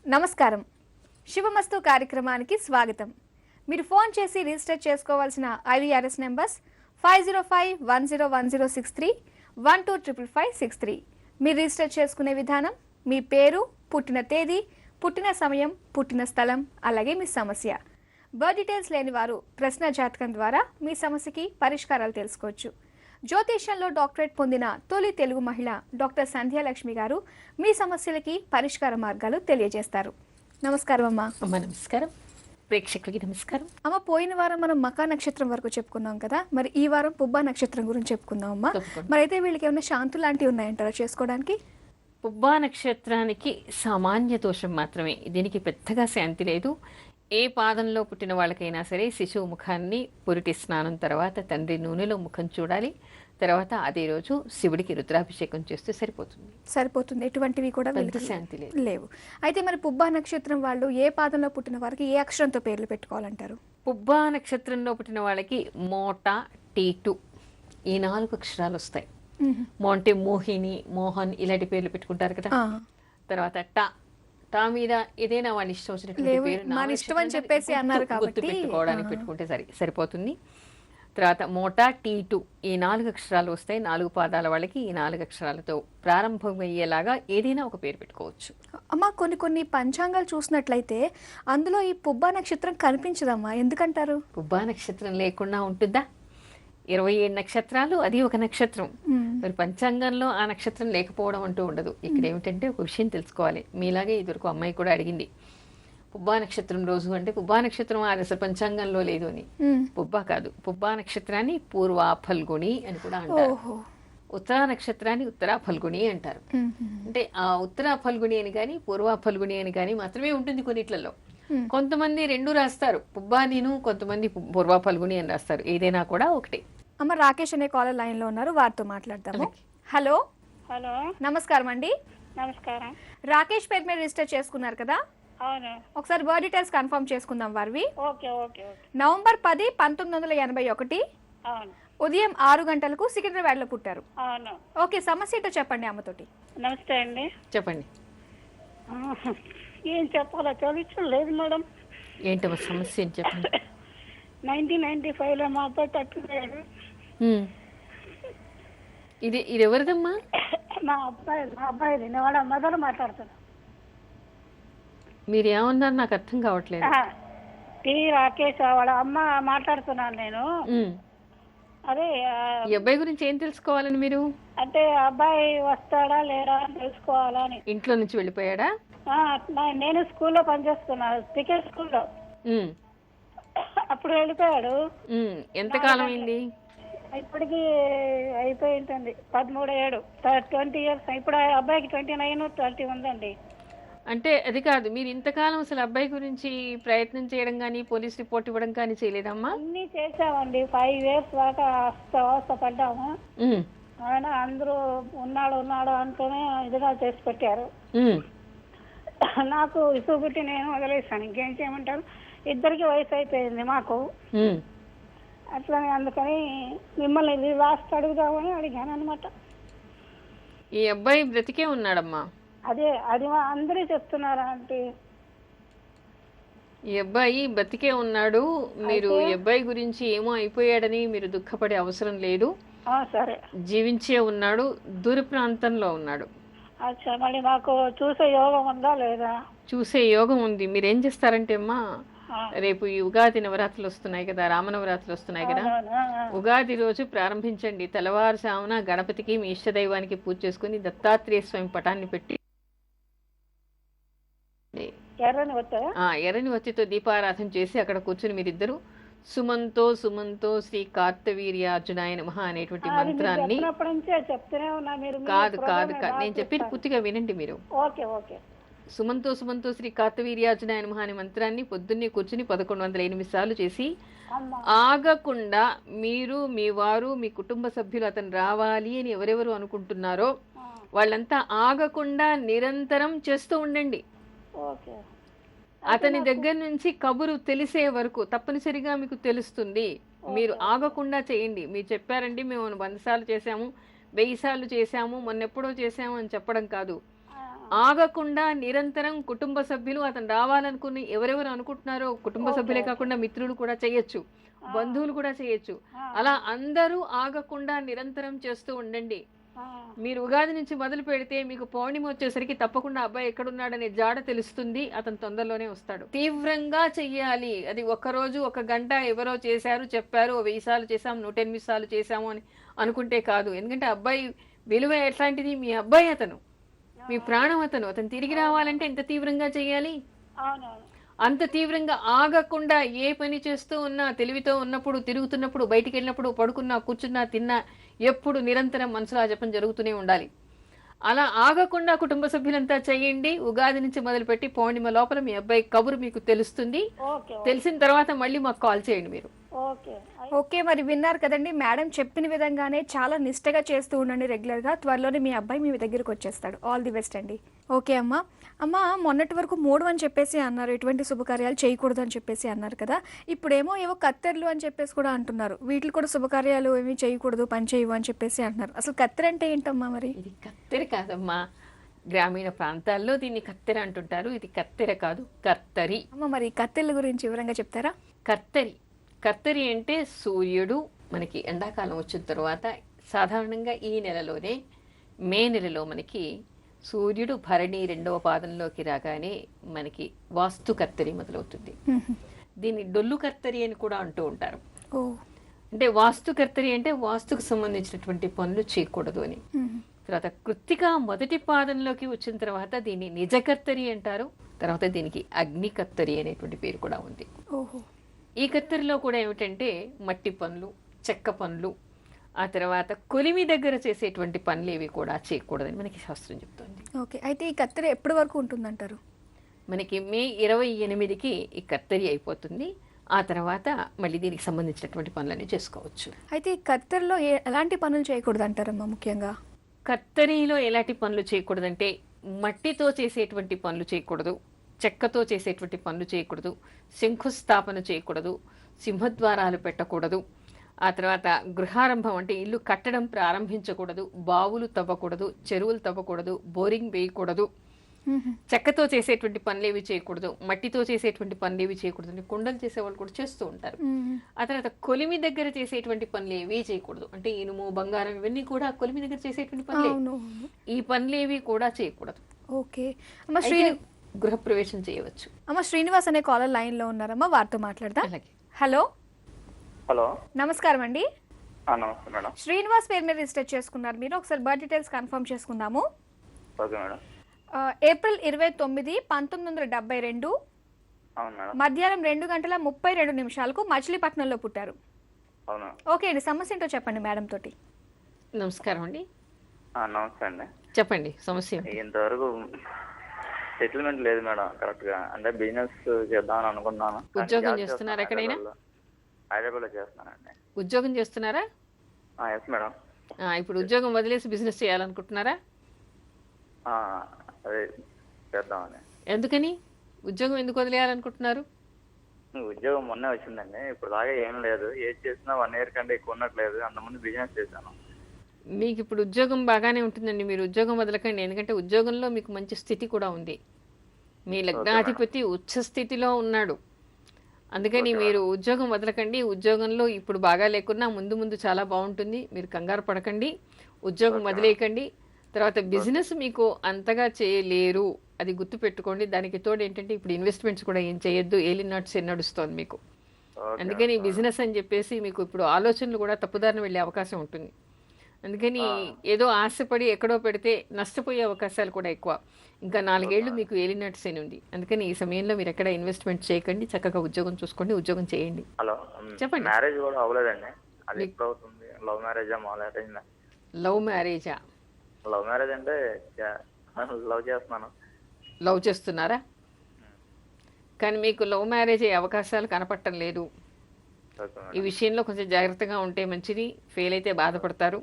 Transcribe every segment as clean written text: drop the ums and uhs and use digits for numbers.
నమస్కారం. శుభమస్తు కార్యక్రమానికి స్వాగతం. మీరు ఫోన్ చేసి రిజిస్టర్ చేసుకోవాల్సిన ఐవీఆర్ఎస్ నెంబర్స్ 5051010631255563. మీరు రిజిస్టర్ చేసుకునే విధానం మీ పేరు, పుట్టిన తేదీ, పుట్టిన సమయం, పుట్టిన స్థలం, అలాగే మీ సమస్య. బర్త్ డీటెయిల్స్ లేని వారు ప్రశ్న జాతకం ద్వారా మీ సమస్యకి పరిష్కారాలు తెలుసుకోవచ్చు. జ్యోతిష్యంలో డాక్టరేట్ పొందిన తొలి తెలుగు మహిళ డాక్టర్ సంధ్యాలక్ష్మి గారు మీ సమస్యలకి పరిష్కార మార్గాలు తెలియజేస్తారు. నమస్కారం అమ్మా. నమస్కారం ప్రేక్షకులకి నమస్కారం అమ్మ. పోయిన వారం మనం మకా నక్షత్రం వరకు చెప్పుకున్నాం కదా, మరి ఈ వారం పుబ్బా నక్షత్రం గురించి చెప్పుకుందాం అమ్మా. మరి అయితే వీళ్ళకి ఏమైనా శాంతులు లాంటివి ఉన్నాయంటారా చేసుకోవడానికి? పుబ్బా నక్షత్రానికి సామాన్య దోషం మాత్రమే, దీనికి పెద్దగా శాంతి లేదు. ఏ పాదంలో పుట్టిన వాళ్ళకైనా సరే శిశువు ముఖాన్ని పురిటి స్నానం తర్వాత తండ్రి నూనెలో ముఖం చూడాలి. తర్వాత అదే రోజు శివుడికి రుద్రాభిషేకం చేస్తే సరిపోతుంది. ఎటువంటివి కూడా శాంతి లేవు. అయితే మరి పుబ్బా నక్షత్రం వాళ్ళు ఏ పాదంలో పుట్టిన వారికి ఏ అక్షరంతో పేర్లు పెట్టుకోవాలంటారు? పుబ్బా నక్షత్రంలో పుట్టిన వాళ్ళకి మోట, టీటు ఈ 4 అక్షరాలు వస్తాయి. మో అంటే మోహిని, మోహన్ ఇలాంటి పేర్లు పెట్టుకుంటారు కదా. తర్వాత టా మీద ఏదైనా వాళ్ళ ఇష్టం వచ్చినటువంటి గుర్తు పెట్టుకోవడానికి పెట్టుకుంటే సరిపోతుంది. తర్వాత మోటా, టీటు ఈ 4 అక్షరాలు వస్తాయి. 4 పాదాల వాళ్ళకి ఈ 4 అక్షరాలతో ప్రారంభమయ్యేలాగా ఏదైనా ఒక పేరు పెట్టుకోవచ్చు. అమ్మ, కొన్ని పంచాంగాలు చూసినట్లయితే అందులో ఈ పుబ్బా నక్షత్రం కనిపించదమ్మా, ఎందుకంటారు? పుబ్బా నక్షత్రం లేకుండా ఉంటుందా? 27 నక్షత్రాలు, అది ఒక నక్షత్రం. మరి పంచాంగంలో ఆ నక్షత్రం లేకపోవడం అంటూ ఉండదు. ఇక్కడ ఏమిటంటే ఒక విషయం తెలుసుకోవాలి. మీలాగే ఇదివరకు అమ్మాయి కూడా అడిగింది, పుబ్బా నక్షత్రం రోజు అంటే పుబ్బా నక్షత్రం అసలు పంచాంగంలో లేదు అని. పుబ్బా కాదు, పుబ్బా నక్షత్రాన్ని పూర్వా ఫల్గుణి అని కూడా అంటారు. ఉత్తరా నక్షత్రాన్ని ఉత్తరా ఫల్గుణి అంటారు. అంటే ఆ ఉత్తరా ఫల్గుణి అని కానీ పూర్వా ఫల్గుణి అని కానీ మాత్రమే ఉంటుంది కొన్నిట్లలో. కొంతమంది 2 రాస్తారు, పుబ్బా నేను, కొంతమంది పూర్వా ఫల్గుణి అని రాస్తారు. ఏదైనా కూడా ఒకటే. అమ్మ, రాకేష్ అనే కాలర్ లైన్ లో ఉన్నారు, వారితో మాట్లాడతాము. హలో. హలో, నమస్కారం అండి. నమస్కారం. రాకేష్ పేరు మీద రిజిస్టర్ చేసుకున్నారు కదా? అవును. ఒకసారి బర్త్ డీటెయిల్స్ కన్ఫర్మ్ చేసుకుందాం వారివి. Okay okay okay. నవంబర్ 10, 1981 అవును. ఉదయం 6 గంటలకు సికింద్రాబాద్ లో పుట్టారు. అవును. ఓకే, సమస్య ఏంటో చెప్పండి అమ్మతోటి. నమస్తే అండి. చెప్పండి. ఏం చెప్పాలో తెలియటం లేదు మేడం. ఏంటమ్మా సమస్య ఏం చెప్పండి. 1995లో మా అబ్బాయి తప్పిపోయాడు. ఇది ఎవరిదమ్మా? మా అబ్బాయి నేను వాళ్ళ మదర్ మాట్లాడుతున్నా. మీరు ఏమన్నారు నాకు అర్థం కావట్లేదు. టీ రాకేష్ వాళ్ళ అమ్మ మాట్లాడుతున్నాను నేను. అదే ఈ అబ్బాయి గురించి ఏం తెలుసుకోవాలని మీరు? అంటే అబ్బాయి వస్తాడా లేడా అని తెలుసుకోవాలని. ఇంట్లో నుంచి వెళ్ళిపోయాడా? నేను స్కూల్లో పనిచేస్తున్నా, క్రికెట్ స్కూల్లో. అప్పుడు వెళ్ళిపోయాడు. ఎంతకాలం అయింది? ఇప్పటికి అయిపోయి ఉంటుంది 13 ఏడు 20 ఇయర్స్. ఇప్పుడు అబ్బాయికి 29, 20 ఉందండి. అంటే అది కాదు, మీరు ఇంతకాలం అసలు అబ్బాయి గురించి ప్రయత్నం చేయడం కానీ పోలీస్ రిపోర్ట్ ఇవ్వడం కానీ చేయలేదమ్మా? అన్ని చేసామండి. 5 ఇయర్స్ దాకా అవస్థ పడ్డాము. ఆయన అందరూ ఉన్నాడు అంటూనే ఇదిగా చేసి పెట్టారు. నాకు ఇసుగు పెట్టి నేను వదిలేసాను. ఇంకేం చేయమంటారు, ఇద్దరికి వయసు అయిపోయింది మాకు. అట్లనే అందుకని మిమ్మల్ని లాస్ట్ అడుగుదామని అడిగాను అనమాట. ఈ అబ్బాయి బ్రతికే ఉన్నాడమ్మా? అది అందరూ చెప్తున్నారా అంటే? ఈ అబ్బాయి బతికే ఉన్నాడు. మీరు ఈ అబ్బాయి గురించి ఏమో అయిపోయాడని మీరు దుఃఖపడే అవసరం లేదు. సరే, జీవించే ఉన్నాడు, దూర ప్రాంతంలో ఉన్నాడు. అచ్చా, మళ్ళీ మాకు చూసే యోగం ఉందా లేదా? చూసే యోగం ఉంది. మీరేం చేస్తారంటే అమ్మా, రేపు ఈ ఉగాది నవరాత్రులు వస్తున్నాయి కదా, రామనవరాత్రులు వస్తున్నాయి కదా, ఉగాది రోజు ప్రారంభించండి. తెల్లవారుజామున గణపతికి మీ ఇష్టదైవానికి పూజ చేసుకుని దత్తాత్రేయ స్వామి పటాన్ని పెట్టి ఎర్రని ఒత్తితో దీపారాధన చేసి అక్కడ కూర్చుని మీరిద్దరు సుమంతో శ్రీ కార్తవీర్యార్జునాయ నమః అనేటువంటి మంత్రాన్ని కాదు నేను చెప్పేది పూర్తిగా వినండి మీరు. సుమంతో శ్రీ కార్తవీర్యార్జునాయ నమః అనే మంత్రాన్ని పొద్దున్నే కూర్చుని 1108 సార్లు చేసి ఆగకుండా మీరు, మీ వారు, మీ కుటుంబ సభ్యులు అతను రావాలి అని ఎవరెవరు అనుకుంటున్నారో వాళ్ళంతా ఆగకుండా నిరంతరం చేస్తూ ఉండండి. అతని దగ్గర నుంచి కబురు తెలిసే వరకు తప్పనిసరిగా మీకు తెలుస్తుంది. మీరు ఆగకుండా చేయండి. మీరు చెప్పారండి మేము 100 సార్లు చేశాము, 1000 సార్లు చేశాము, మొన్నెప్పుడో చేశాము అని చెప్పడం కాదు. ఆగకుండా నిరంతరం కుటుంబ సభ్యులు అతను రావాలనుకుని ఎవరెవరు అనుకుంటున్నారో కుటుంబ సభ్యులే కాకుండా మిత్రులు కూడా చేయొచ్చు, బంధువులు కూడా చేయొచ్చు. అలా అందరూ ఆగకుండా నిరంతరం చేస్తూ ఉండండి. మీరు ఉగాది నుంచి మొదలు పెడితే మీకు పౌర్ణిమ వచ్చేసరికి తప్పకుండా అబ్బాయి ఎక్కడున్నాడనే జాడ తెలుస్తుంది. అతను తొందరలోనే వస్తాడు. తీవ్రంగా చెయ్యాలి. అది ఒక్కరోజు 1 గంట ఎవరో చేశారు చెప్పారు 1000 సార్లు చేసాము 108 సార్లు చేశాము అని అనుకుంటే కాదు. ఎందుకంటే అబ్బాయి విలువ ఎట్లాంటిది, మీ అబ్బాయి అతను, మీ ప్రాణం అతను తిరిగి రావాలంటే ఎంత తీవ్రంగా చెయ్యాలి. అంత తీవ్రంగా ఆగకుండా ఏ పని చేస్తూ ఉన్నా, తెలివితో ఉన్నప్పుడు, తిరుగుతున్నప్పుడు, బయటికి వెళ్ళినప్పుడు, పడుకున్నా, కూర్చున్నా, తిన్నా, ఎప్పుడు నిరంతరం మనసులో ఆ జపం జరుగుతూనే ఉండాలి. అలా ఆగకుండా కుటుంబ సభ్యులంతా చేయండి. ఉగాది నుంచి మొదలుపెట్టి పౌర్ణిమ లోపల మీ అబ్బాయి కబురు మీకు తెలుస్తుంది. తెలిసిన తర్వాత మళ్ళీ మాకు కాల్ చేయండి మీరు. ఓకే, మరి విన్నారు కదండి, మేడం చెప్పిన విధంగానే చాలా నిష్టగా చేస్తూ ఉండండి రెగ్యులర్గా. త్వరలోనే మీ అబ్బాయి మీ దగ్గరికి వచ్చేస్తాడు. ఆల్ ది బెస్ట్ అండి. ఓకే అమ్మ. మొన్నటి వరకు 3 అని చెప్పేసి అన్నారు, ఎటువంటి శుభకార్యాలు చేయకూడదు అని చెప్పేసి అన్నారు కదా. ఇప్పుడేమో ఏవో కత్తెరలు అని చెప్పేసి కూడా అంటున్నారు. వీటికి కూడా శుభకార్యాలు ఏమీ చేయకూడదు, పని చేయవు అని చెప్పేసి అంటున్నారు. అసలు కత్తెర అంటే ఏంటమ్మా? మరి ఇది కత్తెర కాదమ్మా, గ్రామీణ ప్రాంతాల్లో దీన్ని కత్తెర అంటుంటారు. ఇది కత్తెర కాదు, కర్తరి. అమ్మ, మరి కత్తెరల గురించి వివరంగా చెప్తారా? కర్తరి అంటే సూర్యుడు మనకి ఎండాకాలం వచ్చిన తర్వాత సాధారణంగా ఈ నెలలోనే మే నెలలో మనకి సూర్యుడు భరణి 2వ పాదంలోకి రాగానే మనకి వాస్తు కర్తరి మొదలవుతుంది. దీన్ని డొల్లు కర్తరి అని కూడా అంటూ ఉంటారు. అంటే వాస్తు కర్తరి అంటే వాస్తుకు సంబంధించినటువంటి పనులు చేయకూడదు అని. తర్వాత కృత్తిక 1వ పాదంలోకి వచ్చిన తర్వాత దీన్ని నిజకర్తరి అంటారు. తర్వాత దీనికి అగ్ని కర్తరి అనేటువంటి పేరు కూడా ఉంది. ఈ కత్తెరలో కూడా ఏమిటంటే మట్టి పనులు, చెక్క పనులు, ఆ తర్వాత కొలిమి దగ్గర చేసేటువంటి పనులు ఏవి కూడా చేయకూడదని మనకి శాస్త్రం చెప్తుంది. ఓకే, అయితే ఈ కత్తెర ఎప్పటి వరకు ఉంటుందంటారు? మనకి మే 28కి ఈ కత్తెరి అయిపోతుంది. ఆ తర్వాత మళ్ళీ దీనికి సంబంధించినటువంటి పనులన్నీ చేసుకోవచ్చు. అయితే ఈ కత్తెరలో ఎలాంటి పనులు చేయకూడదు అంటారమ్మా? ముఖ్యంగా కత్తెరిలో ఎలాంటి పనులు చేయకూడదంటే మట్టితో చేసేటువంటి పనులు చేయకూడదు, చెక్కతో చేసేటువంటి పనులు చేయకూడదు, శంకుస్థాపన చేయకూడదు, సింహద్వారాలు పెట్టకూడదు, ఆ తర్వాత గృహారంభం అంటే ఇల్లు కట్టడం ప్రారంభించకూడదు, బావులు తవ్వకూడదు, చెరువులు తవ్వకూడదు, బోరింగ్ వేయకూడదు, చెక్కతో చేసేటువంటి పనులు ఏవి చేయకూడదు, మట్టితో చేసేటువంటి పనులు ఏవి చేయకూడదు. అంటే కుండలు చేసేవాళ్ళు కూడా చేస్తూ ఉంటారు. ఆ తర్వాత కొలిమి దగ్గర చేసేటువంటి పనులు ఏవి చేయకూడదు. అంటే ఇనుము, బంగారం ఇవన్నీ కూడా కొలిమి దగ్గర చేసేటువంటి పనులు. ఈ పనులు ఏవి కూడా చేయకూడదు. ఓకే, గృహప్రవేశం చేయవచ్చు. అమ్మ, శ్రీనివాస్ అనే కాలర్ లైన్ లో ఉన్నారమ్మా, వారితో మాట్లాడదాం. హలో హలో, నమస్కారం అండి. నమస్తే మేడం. శ్రీనివాస్ పేరు మీద రిజిస్టర్ చేసుకున్నారు మీరు. ఒకసారి బర్త్ డీటెయిల్స్ కన్ఫర్మ్ చేసుకుందాము. Okay madam. ఏప్రిల్ 29, 1972 అవును మేడం. మధ్యాహ్నం 2:32 మచిలీపట్నంలో పుట్టారు. అవును. ఓకే అండి, సమస్య ఏంటో చెప్పండి మేడం తోటి. నమస్కారం అండి. నమస్తే అండి. చెప్పండి సమస్య. ఇంతవరకు సెటిల్మెంట్ లేదు మేడం కరెక్ట్ గా. అంటే బిజినెస్ చేద్దామని అనుకున్నాను. ఉద్యోగం చేస్తున్నారా? ఎక్కడైనా హైదరాబాద్ లో చేస్తున్నానండి. ఉద్యోగం చేస్తున్నారా? Yes madam. ఇప్పుడు ఉద్యోగం వదిలేసి బిజినెస్ చేయాలనుకుంటున్నారా? అదే చేద్దామని. ఎందుకని ఉద్యోగం ఎందుకు వదిలేయాలనుకుంటున్నారు? ఉద్యోగం మొన్నే వచ్చిందండి. ఇప్పుడు దాకా ఏం లేదు. ఏది చేసినా 1 year కంటే ఎక్కువ ఉన్నట్లేదు. అంతకుముందు బిజినెస్ చేశాను. మీకు ఇప్పుడు ఉద్యోగం బాగానే ఉంటుందండి. మీరు ఉద్యోగం వదలకండి. ఎందుకంటే ఉద్యోగంలో మీకు మంచి స్థితి కూడా ఉంది. మీ లగ్నాధిపతి ఉచ్చ స్థితిలో ఉన్నాడు. అందుకని మీరు ఉద్యోగం వదలకండి. ఉద్యోగంలో ఇప్పుడు బాగా లేకున్నా ముందు ముందు చాలా బాగుంటుంది. మీరు కంగారు పడకండి, ఉద్యోగం వదిలేయకండి. తర్వాత బిజినెస్ మీకు అంతగా చేయలేరు, అది గుర్తు పెట్టుకోండి. దానికి తోడు ఏంటంటే ఇప్పుడు ఇన్వెస్ట్మెంట్స్ కూడా ఏం చేయొద్దు. ఏలినాట్స్ నడుస్తోంది మీకు. అందుకని బిజినెస్ అని చెప్పేసి మీకు ఇప్పుడు ఆలోచనలు కూడా తప్పుదారిన వెళ్ళే అవకాశం ఉంటుంది. అందుకని ఏదో ఆశపడి ఎక్కడో పెడితే నష్టపోయే అవకాశాలు కూడా ఎక్కువ. ఇంకా 4 ఏళ్ళు మీకు ఏలినట్స్ అని ఉంది. అందుకని ఈ సమయంలో మీరు ఎక్కడ ఇన్వెస్ట్మెంట్ చేయకండి, చక్కగా ఉద్యోగం చూసుకోండి, ఉద్యోగం చేయండి. హలో, చెప్పండి. మ్యారేజ్ కూడా అవ్వలేదండి. అది ఎప్పుడు అవుతుంది? లవ్ మ్యారేజా మామూలు? లవ్ మ్యారేజా? లవ్ మ్యారేజ్ అంటే లవ్ చేస్తున్నాను. లవ్ చేస్తున్నారా? కానీ మీకు లవ్ మ్యారేజ్ అయ్యే అవకాశాలు కనపడటం లేదు. ఈ విషయంలో కొంచెం జాగ్రత్తగా ఉంటే మంచిది. ఫెయిల్ అయితే బాధపడతారు,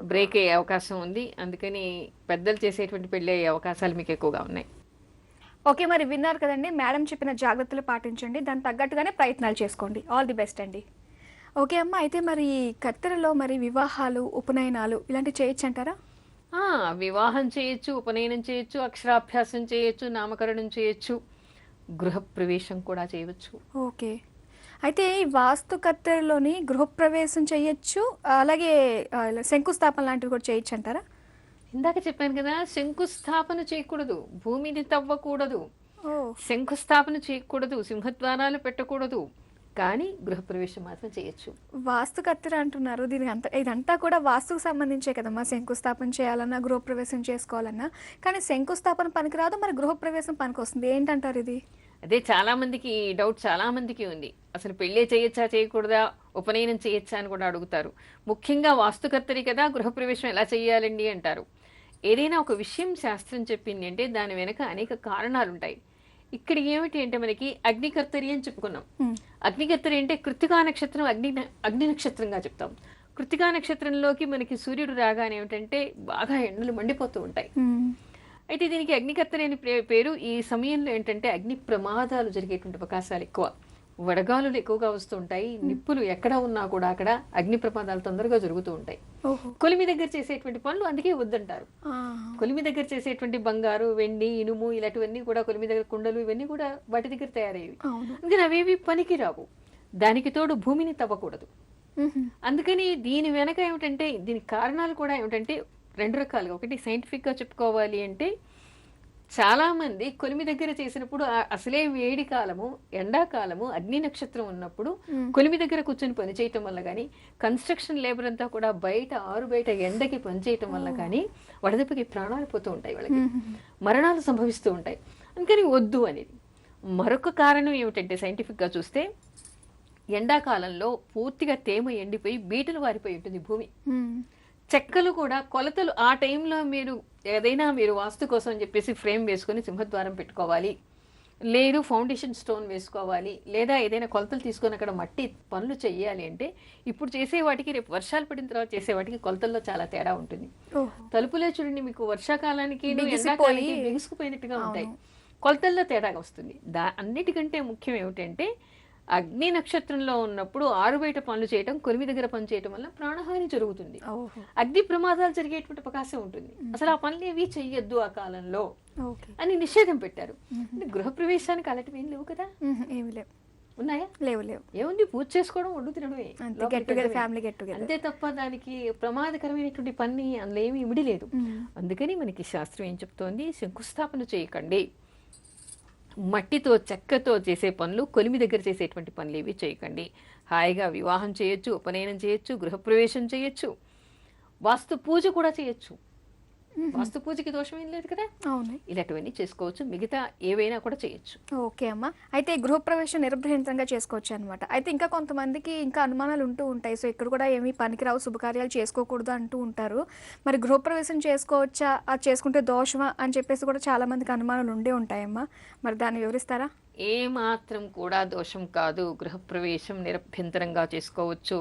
బ్రేక్ అయ్యే అవకాశం ఉంది. అందుకని పెద్దలు చేసేటువంటి పెళ్ళి అయ్యే అవకాశాలు మీకు ఎక్కువగా ఉన్నాయి. ఓకే, మరి విన్నారు కదండి, మేడం చెప్పిన జాగ్రత్తలు పాటించండి, దానికి తగ్గట్టుగానే ప్రయత్నాలు చేసుకోండి. ఆల్ ది బెస్ట్ అండి. ఓకే అమ్మ, అయితే మరి కత్తెరలో మరి వివాహాలు, ఉపనయనాలు ఇలాంటివి చేయొచ్చు అంటారా? వివాహం చేయొచ్చు, ఉపనయనం చేయొచ్చు, అక్షరాభ్యాసం చేయొచ్చు, నామకరణం చేయొచ్చు, గృహప్రవేశం కూడా చేయవచ్చు. ఓకే. అయితే ఈ వాస్తు కత్తెరలోని గృహప్రవేశం చేయొచ్చు, అలాగే శంకుస్థాపన లాంటివి కూడా చేయొచ్చు అంటారా? ఇందాక చెప్పాను కదా, శంకుస్థాపన చేయకూడదు, భూమిని తవ్వకూడదు, ఓ శంకుస్థాపన చేయకూడదు, సింహద్వారాలు పెట్టకూడదు, కానీ గృహప్రవేశం మాత్రం చేయొచ్చు. వాస్తు కత్తెర అంటున్నారు, ఇదంతా కూడా వాస్తుకు సంబంధించే కదమ్మా. శంకుస్థాపన చేయాలన్నా, గృహప్రవేశం చేసుకోవాలన్నా. కానీ శంకుస్థాపన పనికిరాదు, మరి గృహప్రవేశం పనికి వస్తుంది, ఏంటంటారు ఇది? అదే చాలా మందికి డౌట్, చాలా మందికి ఉంది. అసలు పెళ్ళే చేయొచ్చా చేయకూడదా, ఉపనయనం చేయొచ్చా అని కూడా అడుగుతారు. ముఖ్యంగా వాస్తుకర్తరి కదా, గృహప్రవేశం ఎలా చేయాలండి అంటారు. ఏదైనా ఒక విషయం శాస్త్రం చెప్పింది అంటే దాని వెనక అనేక కారణాలు ఉంటాయి. ఇక్కడ ఏమిటి అంటే మనకి అగ్నికర్తరి అని చెప్పుకున్నాం. అగ్నికర్తరి అంటే కృత్తికా నక్షత్రం అగ్ని నక్షత్రంగా చెప్తాం. కృత్తికా నక్షత్రంలోకి మనకి సూర్యుడు రాగానే ఏమిటంటే బాగా ఎండలు మండిపోతూ ఉంటాయి. అయితే దీనికి అగ్నికర్తరి అని పేరు. ఈ సమయంలో ఏంటంటే అగ్ని ప్రమాదాలు జరిగేటువంటి అవకాశాలు ఎక్కువ, వడగాలులు ఎక్కువగా వస్తూ ఉంటాయి. నిప్పులు ఎక్కడ ఉన్నా కూడా అక్కడ అగ్ని ప్రమాదాలు తొందరగా జరుగుతూ ఉంటాయి. కొలిమి దగ్గర చేసేటువంటి పనులు అందుకే వద్దంటారు. కొలిమి దగ్గర చేసేటువంటి బంగారు, వెండి, ఇనుము ఇలాంటివన్నీ కూడా, కొలిమి దగ్గర కుండలు ఇవన్నీ కూడా వాటి దగ్గర తయారయ్యేవి. అందుకని అవేవి పనికి రావు. దానికి తోడు భూమిని తవ్వకూడదు. అందుకని దీని వెనక ఏమిటంటే, దీనికి కారణాలు కూడా ఏమిటంటే రెండు రకాలుగా. ఒకటి సైంటిఫిక్గా చెప్పుకోవాలి అంటే, చాలా మంది కొలిమి దగ్గర చేసినప్పుడు అసలే వేడి కాలము, ఎండాకాలము, అగ్ని నక్షత్రం ఉన్నప్పుడు కొలిమి దగ్గర కూర్చొని పని చేయటం వల్ల కానీ, కన్స్ట్రక్షన్ లేబర్ అంతా కూడా బయట బయట ఎండకి పని చేయటం వల్ల కానీ వడదెబ్బకి ప్రాణాలు పోతూ ఉంటాయి, వాళ్ళకి మరణాలు సంభవిస్తూ ఉంటాయి. అందుకని వద్దు అనేది. మరొక కారణం ఏమిటంటే సైంటిఫిక్గా చూస్తే, ఎండాకాలంలో పూర్తిగా తేమ ఎండిపోయి బీటలు వారిపోయి ఉంటుంది భూమి. చెక్కలు కూడా కొలతలు ఆ టైంలో మీరు వాస్తు కోసం అని చెప్పేసి ఫ్రేమ్ వేసుకొని సింహద్వారం పెట్టుకోవాలి, లేదు ఫౌండేషన్ స్టోన్ వేసుకోవాలి, లేదా ఏదైనా కొలతలు తీసుకొని అక్కడ మట్టి పనులు చెయ్యాలి అంటే, ఇప్పుడు చేసే వాటికి రేపు వర్షాలు పడిన తర్వాత చేసే వాటికి కొలతల్లో చాలా తేడా ఉంటుంది. తలుపులే చూడండి, మీకు వర్షాకాలానికి ఎండాకాలానికి బిగుసుకుపోయినట్టుగా ఉంటాయి, కొలతల్లో తేడాగా వస్తుంది. అన్నిటికంటే ముఖ్యం ఏమిటంటే, అగ్ని నక్షత్రంలో ఉన్నప్పుడు ఆరుబయట పనులు చేయటం, కొలిమి దగ్గర పని చేయటం వల్ల ప్రాణహాని జరుగుతుంది, అగ్ని ప్రమాదాలు జరిగేటువంటి అవకాశం ఉంటుంది. అసలు ఆ పనులు ఏవి చెయ్యొద్దు ఆ కాలంలో అని నిషేధం పెట్టారు. గృహప్రవేశానికి అలాంటివి ఏం లేవు కదా? ఏమి లేవు. ఉన్నాయా? లేవు. ఏముంది, పూజ చేసుకోవడం, వండు తినడమే, అంతే తప్ప దానికి ప్రమాదకరమైనటువంటి పని అందులో ఏమి ఇమిడి లేదు. అందుకని మనకి శాస్త్రం ఏం చెప్తోంది, శంకుస్థాపన చేయకండి, మట్టితో చెక్కతో చేసే పనులు, కొలిమి దగ్గర చేసేటువంటి పనులు ఏవి చేయకండి. హాయిగా వివాహం చేయొచ్చు, ఉపనయనం చేయొచ్చు, గృహప్రవేశం చేయొచ్చు, వాస్తు పూజ కూడా చేయొచ్చు. వాస్తు పూజకి దోషం ఏం లేదు కదా? అవును, ఇలాంటివన్నీ చేసుకోవచ్చు, మిగతా ఏవైనా కూడా చేయొచ్చు. ఓకే అమ్మా. అయితే గృహప్రవేశం నిర్భయంతంగా చేసుకోవచ్చు అనమాట. అయితే ఇంకా కొంతమందికి ఇంకా అనుమానాలు ఉంటూ ఉంటాయి. సో ఇక్కడ కూడా ఏమీ పనికిరావు, శుభకార్యాలు చేసుకోకూడదు అంటూ ఉంటారు. మరి గృహప్రవేశం చేసుకోవచ్చా, అది చేసుకుంటే దోషమా అని చెప్పేసి కూడా చాలా మందికి అనుమానాలు ఉండే ఉంటాయమ్మా. మరి దాన్ని వివరిస్తారా? ఏ మాత్రం కూడా దోషం కాదు, గృహప్రవేశం నిరభ్యంతరంగా చేసుకోవచ్చు.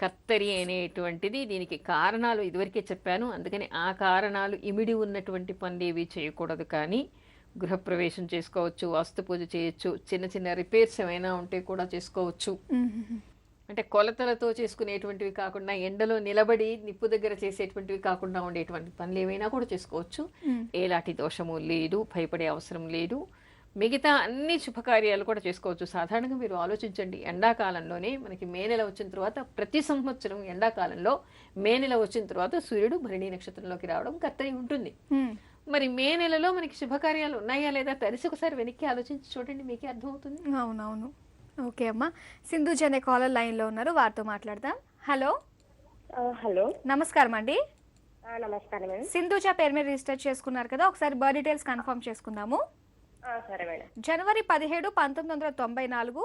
కత్తరి అనేటువంటిది దీనికి కారణాలు ఇదివరకే చెప్పాను, అందుకని ఆ కారణాలు ఇమిడి ఉన్నటువంటి పనులు ఏవి చేయకూడదు. కానీ గృహప్రవేశం చేసుకోవచ్చు, వాస్తు పూజ చేయొచ్చు, చిన్న చిన్న రిపేర్స్ ఏమైనా ఉంటే కూడా చేసుకోవచ్చు. అంటే కొలతలతో చేసుకునేటువంటివి కాకుండా, ఎండలో నిలబడి నిప్పు దగ్గర చేసేటువంటివి కాకుండా ఉండేటువంటి పనులు ఏమైనా కూడా చేసుకోవచ్చు. ఎలాంటి దోషము లేదు, భయపడే అవసరం లేదు. మిగతా అన్ని శుభకార్యాలు కూడా చేసుకోవచ్చు. సాధారణంగా మీరు ఆలోచించండి, ఎండాకాలంలోనే మనకి మే నెల వచ్చిన తర్వాత, ప్రతి సంవత్సరం ఎండాకాలంలో మే నెల వచ్చిన తర్వాత సూర్యుడు భరణి నక్షత్రంలోకి రావడం కర్తరి ఉంటుంది. మరి మే నెలలో మనకి శుభకార్యాలు ఉన్నాయా లేదా తెలిసి ఒకసారి వెనక్కి ఆలోచించి చూడండి, మీకే అర్థమవుతుంది. అవునవును. ఓకే అమ్మా. సింధుజ అనే కాలర్ లైన్లో ఉన్నారు, వారితో మాట్లాడదాం. హలో. నమస్కారం అండి. నమస్కారం మేడం. సింధుజ పేరు మీద రిజిస్టర్ చేసుకున్నారు కదా, ఒకసారి బర్త్ డీటెయిల్స్ కన్ఫర్మ్ చేసుకుందాము. సరే మేడం. జనవరి 17, 1994.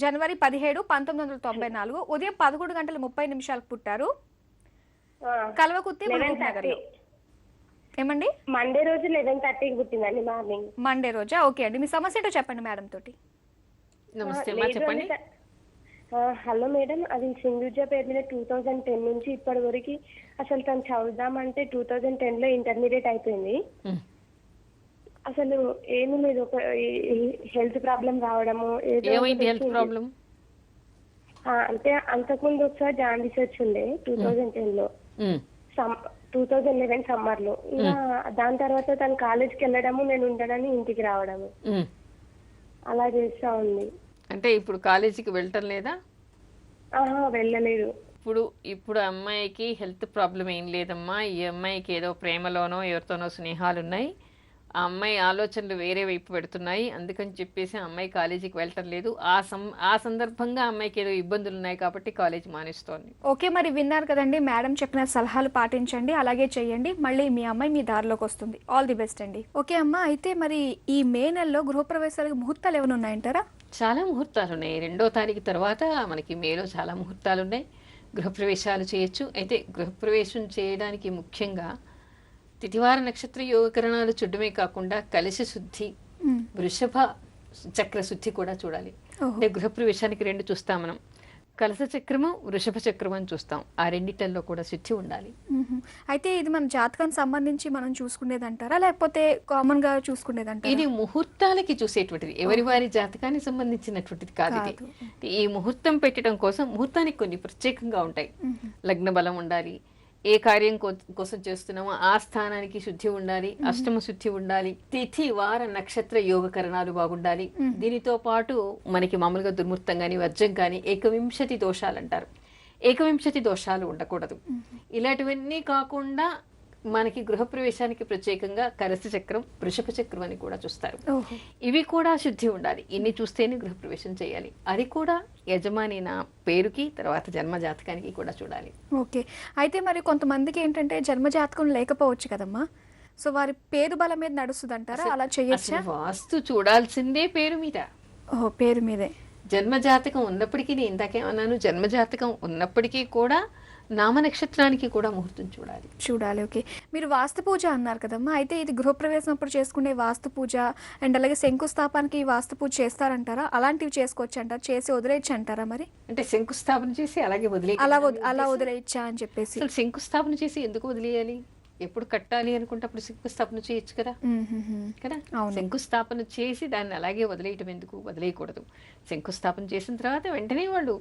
జనవరి 17, 1994 ఉదయం 11:30 పుట్టారు. కల్వకుర్తి, నగర్. ఏమండి? మండే రోజు 11:30కి పుట్టిందండి, మార్నింగ్. మండే రోజా? ఓకే అండి. మీ సమస్య ఏంటో చెప్పండి మేడం తోటి. నమస్తే, చెప్పండి. హలో మేడం, అది సింధుజ పేరు మీద 2010 నుంచి ఇప్పటి వరకు అసలు తను చదువుదామంటే 2010లో ఇంటర్మీడియట్ అయిపోయింది. అసలు ఏమీ లేదు, ఒక హెల్త్ ప్రాబ్లం రావడము. ఏమైంది హెల్త్ ప్రాబ్లం? అంటే అంతకుముందు ఒకసారి జాండీస్ వచ్చిండే 2010లో, ఉమ్, 2011 సమ్మర్ లో. ఇంకా దాని తర్వాత తను కాలేజ్కి వెళ్ళడము, నేను ఉండడని ఇంటికి రావడము ఉమ్. అలా చేస్తా ఉంది. అంటే ఇప్పుడు కాలేజీకి వెళ్ళటం లేదా? వెళ్ళలేదు. ఇప్పుడు అమ్మాయికి హెల్త్ ప్రాబ్లం ఏం లేదమ్మా. ఈ అమ్మాయికి ఏదో ప్రేమలోనో ఎవరితోనో స్నేహాలు ఉన్నాయి. ఆ అమ్మాయి ఆలోచనలు వేరే వైపు పెడుతున్నాయి. అందుకని చెప్పేసి ఆ అమ్మాయి కాలేజీకి వెళ్ళటం లేదు. ఆ సందర్భంగా అమ్మాయికి ఏదో ఇబ్బందులు ఉన్నాయి కాబట్టి కాలేజీ మానేస్తోంది. ఓకే, మరి విన్నారు కదండి, మేడం చెప్పిన సలహాలు పాటించండి, అలాగే చేయండి. మళ్ళీ మీ అమ్మాయి మీ దారిలోకి వస్తుంది. ఆల్ ది బెస్ట్ అండి. ఓకే అమ్మ, అయితే మరి ఈ మే నెలలో గృహప్రవేశాలకు ముహూర్తాలు ఏమైనా ఉన్నాయంటారా? చాలా ముహూర్తాలు ఉన్నాయి. 2వ తారీఖు తర్వాత మనకి మేలో చాలా ముహూర్తాలు ఉన్నాయి. గృహప్రవేశాలు చేయొచ్చు. అయితే గృహప్రవేశం చేయడానికి ముఖ్యంగా తిథివార నక్షత్ర యోగకరణాలు చూడడమే కాకుండా కలశ శుద్ధి, వృషభ చక్ర శుద్ధి కూడా చూడాలి. అంటే గృహప్రవేశానికి 2 చూస్తాం మనం. కలశ చక్రము, వృషభ చక్రము అని చూస్తాం. ఆ రెండిటల్లో కూడా శుద్ధి ఉండాలి. అయితే ఇది మన జాతకానికి సంబంధించి మనం చూసుకునేదంటారా, లేకపోతే కామన్ గా చూసుకునేదంటారా? ఇది ముహూర్తాలకి చూసేటువంటిది, ఎవరి వారి జాతకానికి సంబంధించినటువంటిది కాదు ఇది. ఈ ముహూర్తం పెట్టడం కోసం ముహూర్తానికి కొన్ని ప్రత్యేకంగా ఉంటాయి. లగ్న బలం ఉండాలి, ఏ కార్యం కోసం చేస్తున్నామో ఆ స్థానానికి శుద్ధి ఉండాలి, అష్టమ శుద్ధి ఉండాలి, తిథి వార నక్షత్ర యోగకరణాలు బాగుండాలి. దీనితో పాటు మనకి మామూలుగా దుర్ముహూర్తం కానీ వర్జం కానీ 21 దోషాలు అంటారు. 21 దోషాలు ఉండకూడదు. ఇలాంటివన్నీ కాకుండా మనకి గృహప్రవేశానికి ప్రత్యేకంగా కలశ చక్రం, వృషభ చక్రం అని కూడా చూస్తారు. ఇవి కూడా శుద్ధి ఉండాలి. ఇన్ని చూస్తేనే గృహప్రవేశం చేయాలి. అది కూడా యజమాని నా పేరుకి, తర్వాత జన్మ జాతకానికి కూడా చూడాలి. ఓకే, అయితే మరి కొంతమందికి ఏంటంటే జన్మ జాతకం లేకపోవచ్చు కదమ్మా, సో వారి పేరు బలం మీద నడుస్తుంది అంటారా? అలా చేయొచ్చా? వాస్తు చూడాల్సిందే పేరు మీద. పేరు మీదే. జన్మ జాతకం ఉన్నప్పటికీ, నేను ఇందాకేమన్నాను, జన్మ జాతకం ఉన్నప్పటికీ కూడా నామ నక్షత్రానికి కూడా ముహూర్తం చూడాలి. ఓకే, మీరు వాస్తు పూజ అన్నారు కదమ్మా, అయితే ఇది గృహప్రవేశం అప్పుడు చేసుకునే వాస్తు పూజ అండ్ అలాగే శంకుస్థాపనకి వాస్తు పూజ చేస్తారంటారా? అలాంటివి చేసుకోవచ్చు అంటారా? చేసి వదిలేయచ్చు అంటారా? మరి అంటే శంకుస్థాపన చేసి అలాగే అలా వదిలేయచ్చా అని చెప్పేసి. శంకుస్థాపన చేసి ఎందుకు వదిలేయాలి? ఎప్పుడు కట్టాలి అనుకుంటే అప్పుడు శంకుస్థాపన చేయొచ్చు కదా. శంకుస్థాపన చేసి దాన్ని అలాగే వదిలేయటం ఎందుకు? వదిలేయకూడదు. శంకుస్థాపన చేసిన తర్వాత వెంటనే వాళ్ళు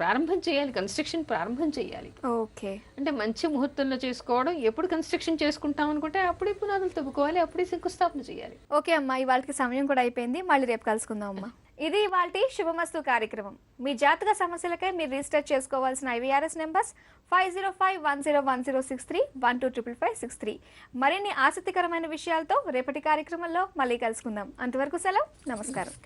ప్రారంభం చేయాలి, కన్స్ట్రక్షన్ ప్రారంభం చేయాలి. ఓకే, అంటే మంచి ముహూర్తంలో చేసుకోవడం. ఎప్పుడు కన్స్ట్రక్షన్ చేసుకుంటాం అనుకుంటే అప్పుడే పునాదులు తవ్వుకోవాలి, అప్పుడే శంకుస్థాపన చేయాలి. ఓకే అమ్మా, ఇవాళకి సమయం కూడా అయిపోయింది. మళ్ళీ రేపు కలుసుకుందాం అమ్మా. ఇది ఇవాల్టి శుభమస్తు కార్యక్రమం. మీ జాతక సమస్యలకై మీరు రిజిస్టర్ చేసుకోవాల్సిన IVRS నెంబర్స్ 5051010631255563. మరిన్ని ఆసక్తికరమైన విషయాలతో రేపటి కార్యక్రమంలో మళ్ళీ కలుసుకుందాం. అంతవరకు సెలవు, నమస్కారం.